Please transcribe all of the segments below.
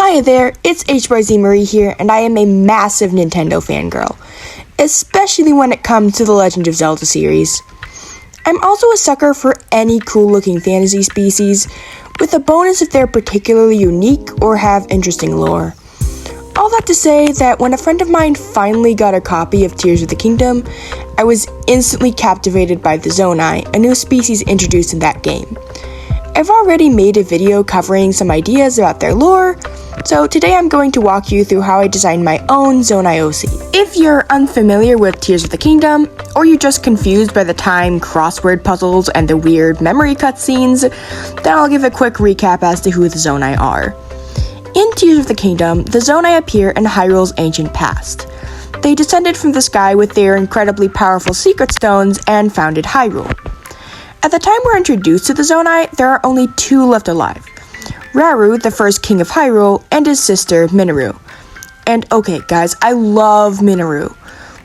Hiya there, it's HBZ Marie here, and I am a massive Nintendo fangirl, especially when it comes to the Legend of Zelda series. I'm also a sucker for any cool-looking fantasy species, with a bonus if they're particularly unique or have interesting lore. All that to say that when a friend of mine finally got a copy of Tears of the Kingdom, I was instantly captivated by the Zonai, a new species introduced in that game. I've already made a video covering some ideas about their lore, so today I'm going to walk you through how I designed my own Zonai OC. If you're unfamiliar with Tears of the Kingdom, or you're just confused by the time crossword puzzles and the weird memory cutscenes, then I'll give a quick recap as to who the Zonai are. In Tears of the Kingdom, the Zonai appear in Hyrule's ancient past. They descended from the sky with their incredibly powerful secret stones and founded Hyrule. At the time we're introduced to the Zonai, there are only two left alive. Rauru, the first king of Hyrule, and his sister, Minoru. And okay, guys, I love Minoru.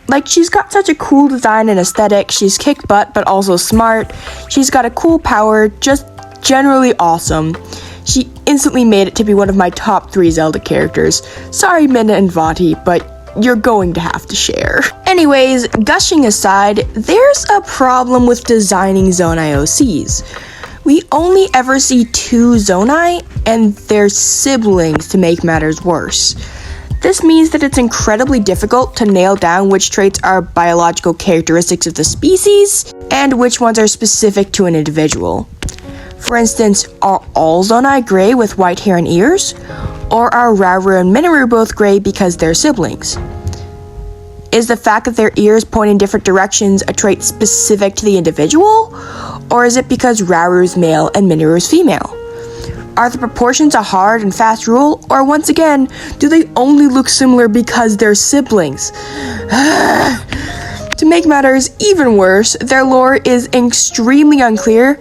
Like, she's got such a cool design and aesthetic, she's kick butt but also smart, she's got a cool power, just generally awesome. She instantly made it to be one of my top 3 Zelda characters. Sorry, Mina and Vati, but you're going to have to share. Anyways, gushing aside, there's a problem with designing Zonai OCs. We only ever see 2 Zonai and their siblings to make matters worse. This means that it's incredibly difficult to nail down which traits are biological characteristics of the species and which ones are specific to an individual. For instance, are all Zonai gray with white hair and ears? Or are Rauru and Minoru both gray because they're siblings? Is the fact that their ears point in different directions a trait specific to the individual? Or is it because Rauru's male and Minoru's female? Are the proportions a hard and fast rule? Or once again, do they only look similar because they're siblings? To make matters even worse, their lore is extremely unclear,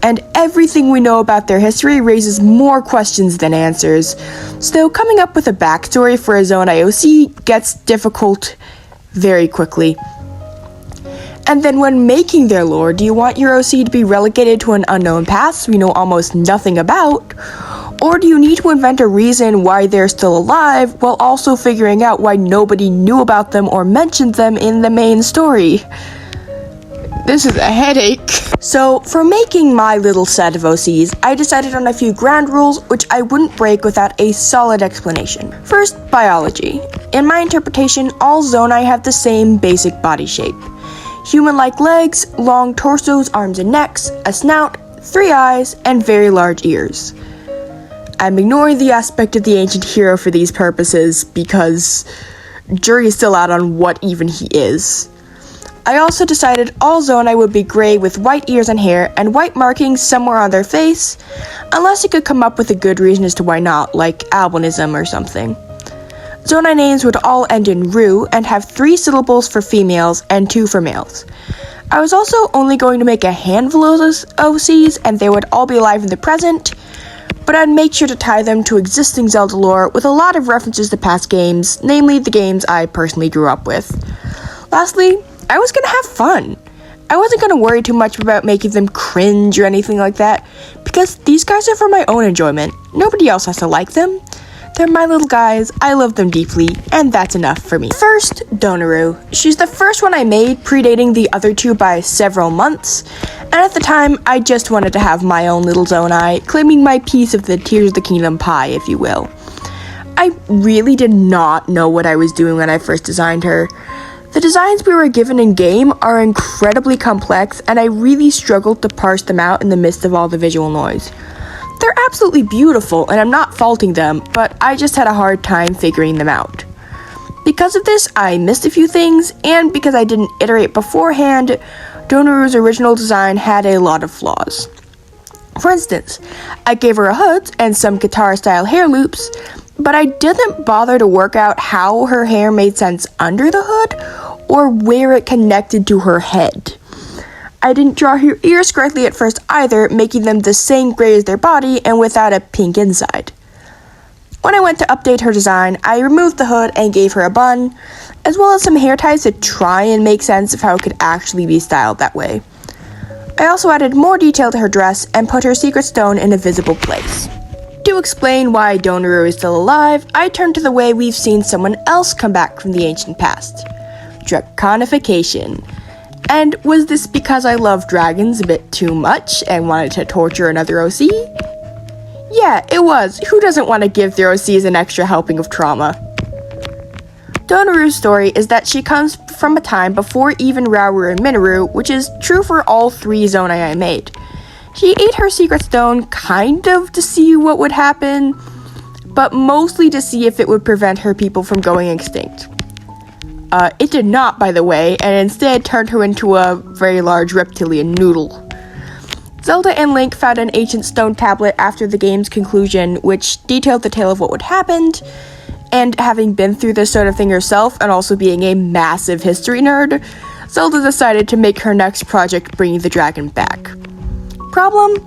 and everything we know about their history raises more questions than answers. So coming up with a backstory for a Zonai OC gets difficult very quickly. And then when making their lore, do you want your OC to be relegated to an unknown past we know almost nothing about? Or do you need to invent a reason why they're still alive while also figuring out why nobody knew about them or mentioned them in the main story? This is a headache. So, for making my little set of OCs, I decided on a few ground rules which I wouldn't break without a solid explanation. First, biology. In my interpretation, all Zonai have the same basic body shape. Human-like legs, long torsos, arms and necks, a snout, 3 eyes, and very large ears. I'm ignoring the aspect of the ancient hero for these purposes because jury is still out on what even he is. I also decided all Zonai would be gray with white ears and hair and white markings somewhere on their face, unless you could come up with a good reason as to why not, like albinism or something. Zonai names would all end in Ru and have 3 syllables for females and 2 for males. I was also only going to make a handful of OCs and they would all be alive in the present, but I'd make sure to tie them to existing Zelda lore with a lot of references to past games, namely the games I personally grew up with. Lastly, I was gonna have fun. I wasn't gonna worry too much about making them cringe or anything like that, because these guys are for my own enjoyment. Nobody else has to like them. They're my little guys, I love them deeply, and that's enough for me. First, Donaru. She's the first one I made, predating the other 2 by several months, and at the time, I just wanted to have my own little Zonai, claiming my piece of the Tears of the Kingdom pie, if you will. I really did not know what I was doing when I first designed her. The designs we were given in-game are incredibly complex, and I really struggled to parse them out in the midst of all the visual noise. They're absolutely beautiful, and I'm not faulting them, but I just had a hard time figuring them out. Because of this, I missed a few things, and because I didn't iterate beforehand, Donaru's original design had a lot of flaws. For instance, I gave her a hood and some guitar-style hair loops, but I didn't bother to work out how her hair made sense under the hood or where it connected to her head. I didn't draw her ears correctly at first either, making them the same gray as their body and without a pink inside. When I went to update her design, I removed the hood and gave her a bun, as well as some hair ties to try and make sense of how it could actually be styled that way. I also added more detail to her dress and put her secret stone in a visible place. To explain why Donoru is still alive, I turn to the way we've seen someone else come back from the ancient past. Draconification. And was this because I love dragons a bit too much and wanted to torture another OC? Yeah, it was. Who doesn't want to give their OCs an extra helping of trauma? Donoru's story is that she comes from a time before even Rauru and Minoru, which is true for all 3 Zonai I made. She ate her secret stone kind of to see what would happen, but mostly to see if it would prevent her people from going extinct. It did not, by the way, and instead turned her into a very large reptilian noodle. Zelda and Link found an ancient stone tablet after the game's conclusion, which detailed the tale of what would happen, and having been through this sort of thing herself and also being a massive history nerd, Zelda decided to make her next project bringing the dragon back. Problem?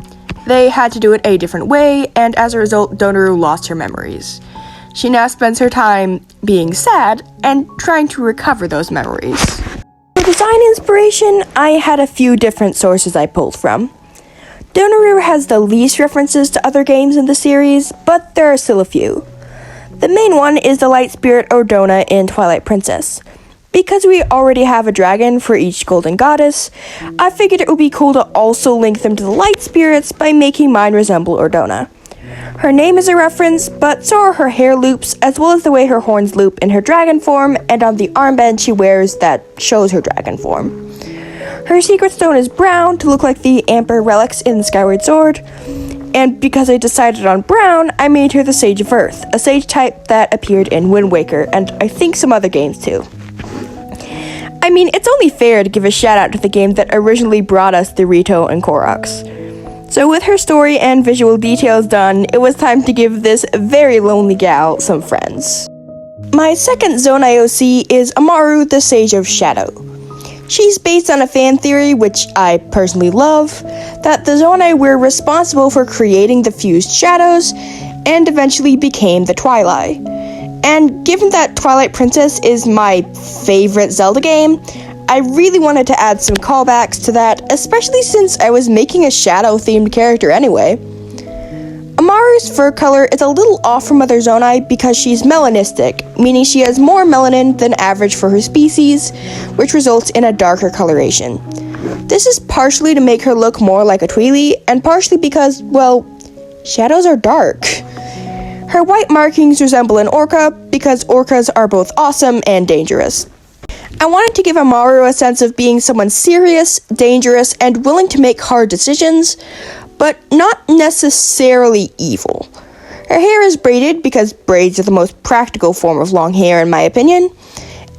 They had to do it a different way, and as a result, Donoru lost her memories. She now spends her time being sad and trying to recover those memories. For design inspiration, I had a few different sources I pulled from. Donoru has the least references to other games in the series, but there are still a few. The main one is the light spirit Ordona in Twilight Princess. Because we already have a dragon for each golden goddess, I figured it would be cool to also link them to the light spirits by making mine resemble Ordona. Her name is a reference, but so are her hair loops, as well as the way her horns loop in her dragon form and on the armband she wears that shows her dragon form. Her secret stone is brown to look like the amber relics in the Skyward Sword, and because I decided on brown, I made her the Sage of Earth, a sage type that appeared in Wind Waker, and I think some other games too. I mean, it's only fair to give a shout out to the game that originally brought us the Rito and Koroks. So with her story and visual details done, it was time to give this very lonely gal some friends. My second Zonai OC is Amaru, the Sage of Shadow. She's based on a fan theory, which I personally love, that the Zonai were responsible for creating the fused shadows and eventually became the Twilight. And given that Twilight Princess is my favorite Zelda game, I really wanted to add some callbacks to that, especially since I was making a shadow-themed character anyway. Amaru's fur color is a little off from other Zonai because she's melanistic, meaning she has more melanin than average for her species, which results in a darker coloration. This is partially to make her look more like a Tweely, and partially because, well, shadows are dark. Her white markings resemble an orca, because orcas are both awesome and dangerous. I wanted to give Amaru a sense of being someone serious, dangerous, and willing to make hard decisions, but not necessarily evil. Her hair is braided because braids are the most practical form of long hair in my opinion,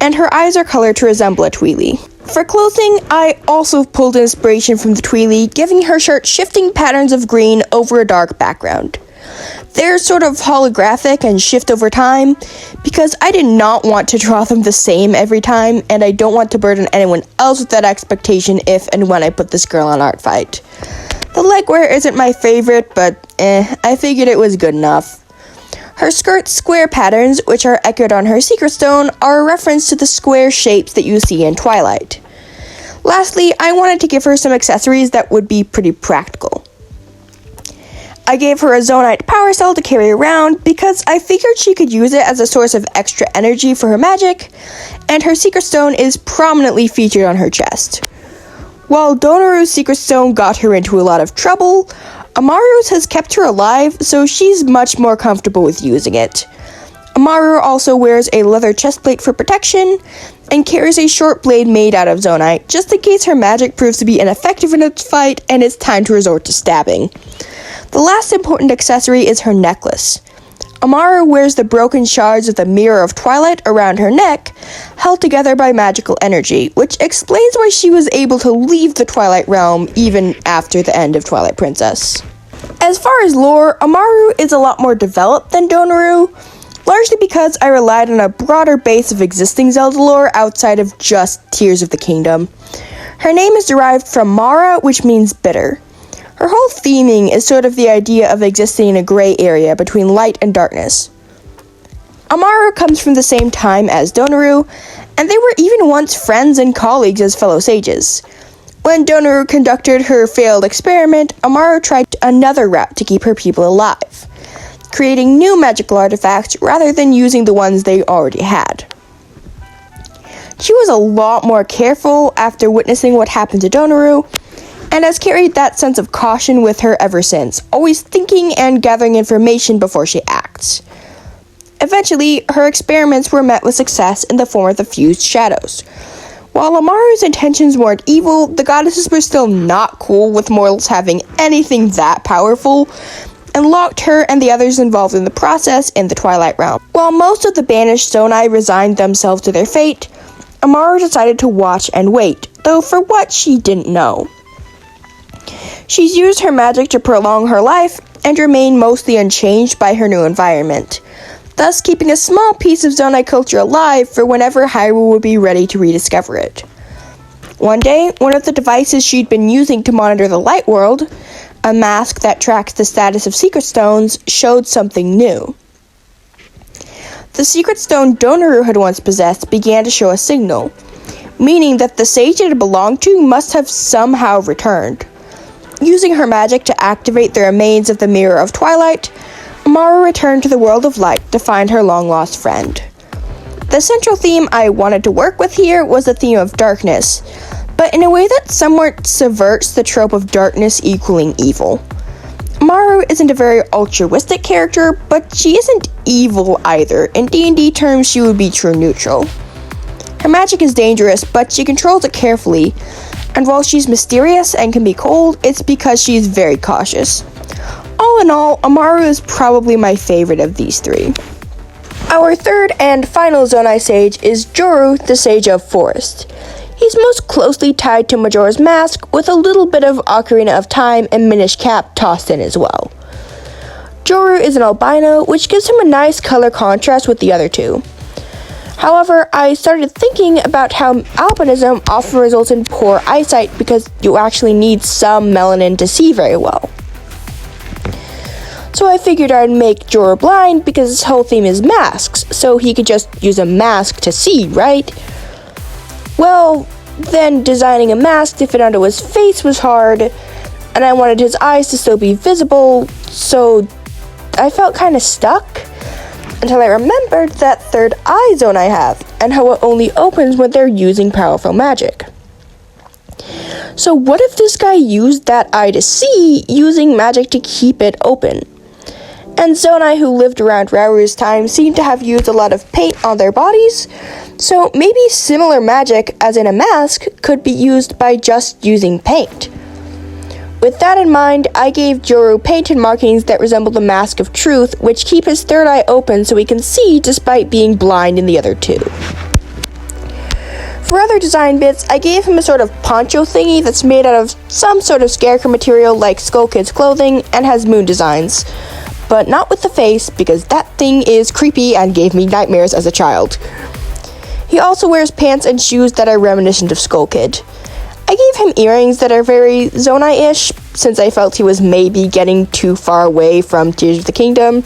and her eyes are colored to resemble a Tweely. For clothing, I also pulled inspiration from the Tweely, giving her shirt shifting patterns of green over a dark background. They're sort of holographic and shift over time, because I did not want to draw them the same every time, and I don't want to burden anyone else with that expectation if and when I put this girl on Art Fight. The legwear isn't my favorite, but I figured it was good enough. Her skirt's square patterns, which are echoed on her secret stone, are a reference to the square shapes that you see in Twilight. Lastly, I wanted to give her some accessories that would be pretty practical. I gave her a Zonite power cell to carry around because I figured she could use it as a source of extra energy for her magic, and her secret stone is prominently featured on her chest. While Donoru's secret stone got her into a lot of trouble, Amaru's has kept her alive, so she's much more comfortable with using it. Amaru also wears a leather chestplate for protection, and carries a short blade made out of Zonite, just in case her magic proves to be ineffective in a fight and it's time to resort to stabbing. The last important accessory is her necklace. Amaru wears the broken shards of the Mirror of Twilight around her neck, held together by magical energy, which explains why she was able to leave the Twilight Realm even after the end of Twilight Princess. As far as lore, Amaru is a lot more developed than Donoru, largely because I relied on a broader base of existing Zelda lore outside of just Tears of the Kingdom. Her name is derived from Mara, which means bitter. Her whole theming is sort of the idea of existing in a gray area between light and darkness. Amaru comes from the same time as Donoru, and they were even once friends and colleagues as fellow sages. When Donoru conducted her failed experiment, Amaru tried another route to keep her people alive. creating new magical artifacts rather than using the ones they already had. She was a lot more careful after witnessing what happened to Donoru, and has carried that sense of caution with her ever since, always thinking and gathering information before she acts. Eventually, her experiments were met with success in the form of the fused shadows. While Amaru's intentions weren't evil, the goddesses were still not cool with mortals having anything that powerful, and locked her and the others involved in the process in the Twilight Realm. While most of the banished Zonai resigned themselves to their fate, Amaru decided to watch and wait, though for what she didn't know. She's used her magic to prolong her life and remain mostly unchanged by her new environment, thus keeping a small piece of Zonai culture alive for whenever Hyrule would be ready to rediscover it. One day, one of the devices she'd been using to monitor the light world, a mask that tracks the status of secret stones, showed something new. The secret stone Donoru had once possessed began to show a signal, meaning that the sage it had belonged to must have somehow returned. Using her magic to activate the remains of the Mirror of Twilight, Amaru returned to the world of light to find her long-lost friend. The central theme I wanted to work with here was the theme of darkness, but in a way that somewhat subverts the trope of darkness equaling evil. Amaru isn't a very altruistic character, but she isn't evil either. In D&D terms, she would be true neutral. Her magic is dangerous, but she controls it carefully, and while she's mysterious and can be cold, it's because she's very cautious. All in all, Amaru is probably my favorite of these three. Our third and final Zonai sage is Joru, the Sage of Forest. He's most closely tied to Majora's Mask, with a little bit of Ocarina of Time and Minish Cap tossed in as well. Joru is an albino, which gives him a nice color contrast with the other two. However, I started thinking about how albinism often results in poor eyesight because you actually need some melanin to see very well. So I figured I'd make Joru blind because his whole theme is masks, so he could just use a mask to see, right? Well, then designing a mask to fit onto his face was hard, and I wanted his eyes to still be visible, so I felt kind of stuck. Until I remembered that third eye zone I have, and how it only opens when they're using powerful magic. So what if this guy used that eye to see, using magic to keep it open? And Zonai who lived around Rauru's time seem to have used a lot of paint on their bodies, so maybe similar magic, as in a mask, could be used by just using paint. With that in mind, I gave Joru painted markings that resemble the Mask of Truth, which keep his third eye open so he can see despite being blind in the other two. For other design bits, I gave him a sort of poncho thingy that's made out of some sort of scarecrow material like Skull Kid's clothing and has moon designs, but not with the face because that thing is creepy and gave me nightmares as a child. He also wears pants and shoes that are reminiscent of Skull Kid. I gave him earrings that are very Zonai-ish, since I felt he was maybe getting too far away from Tears of the Kingdom.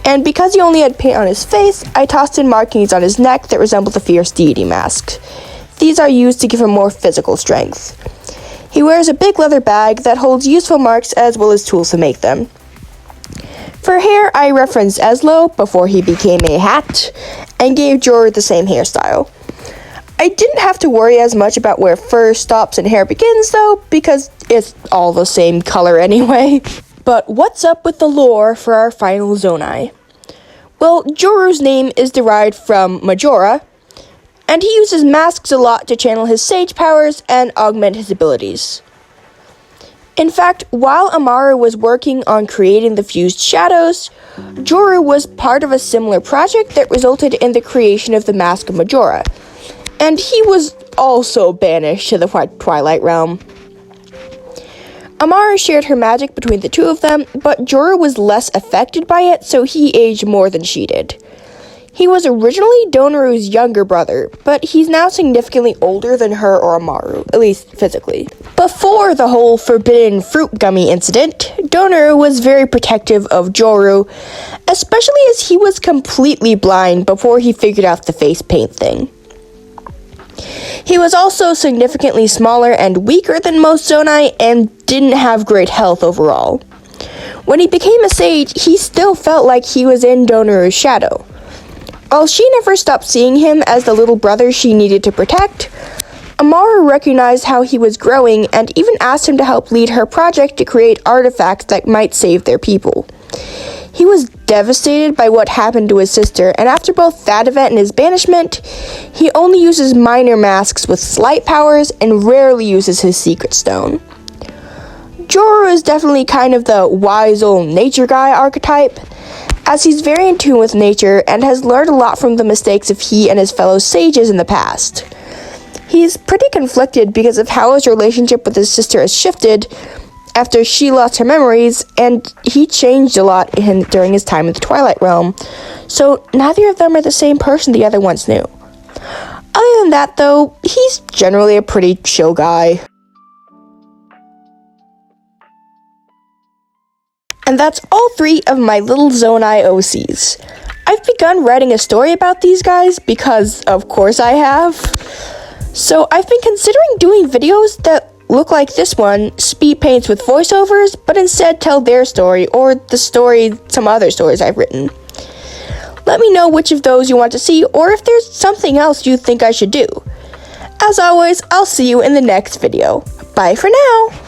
And because he only had paint on his face, I tossed in markings on his neck that resemble the fierce deity masks. These are used to give him more physical strength. He wears a big leather bag that holds useful marks as well as tools to make them. For hair, I referenced Eslo before he became a hat, and gave Joru the same hairstyle. I didn't have to worry as much about where fur stops and hair begins, though, because it's all the same color anyway. But what's up with the lore for our final Zonai? Well, Joru's name is derived from Majora, and he uses masks a lot to channel his sage powers and augment his abilities. In fact, while Amaru was working on creating the fused shadows, Joru was part of a similar project that resulted in the creation of the Mask of Majora, and he was also banished to the Twilight Realm. Amaru shared her magic between the two of them, but Joru was less affected by it, so he aged more than she did. He was originally Donoru's younger brother, but he's now significantly older than her or Amaru, at least physically. Before the whole forbidden fruit gummy incident, Donoru was very protective of Joru, especially as he was completely blind before he figured out the face paint thing. He was also significantly smaller and weaker than most Zonai and didn't have great health overall. When he became a sage, he still felt like he was in Donoru's shadow. While she never stopped seeing him as the little brother she needed to protect, Amaru recognized how he was growing and even asked him to help lead her project to create artifacts that might save their people. He was devastated by what happened to his sister, and after both that event and his banishment, he only uses minor masks with slight powers and rarely uses his secret stone. Joru is definitely kind of the wise old nature guy archetype, as he's very in tune with nature and has learned a lot from the mistakes of he and his fellow sages in the past. He's pretty conflicted because of how his relationship with his sister has shifted after she lost her memories, and he changed a lot during his time in the Twilight Realm, so neither of them are the same person the other once knew. Other than that, though, he's generally a pretty chill guy. And that's all 3 of my little Zonai OCs. I've begun writing a story about these guys because, of course, I have. So I've been considering doing videos that look like this one, speed paints with voiceovers, but instead tell their story, or the story, some other stories I've written. Let me know which of those you want to see, or if there's something else you think I should do. As always, I'll see you in the next video. Bye for now!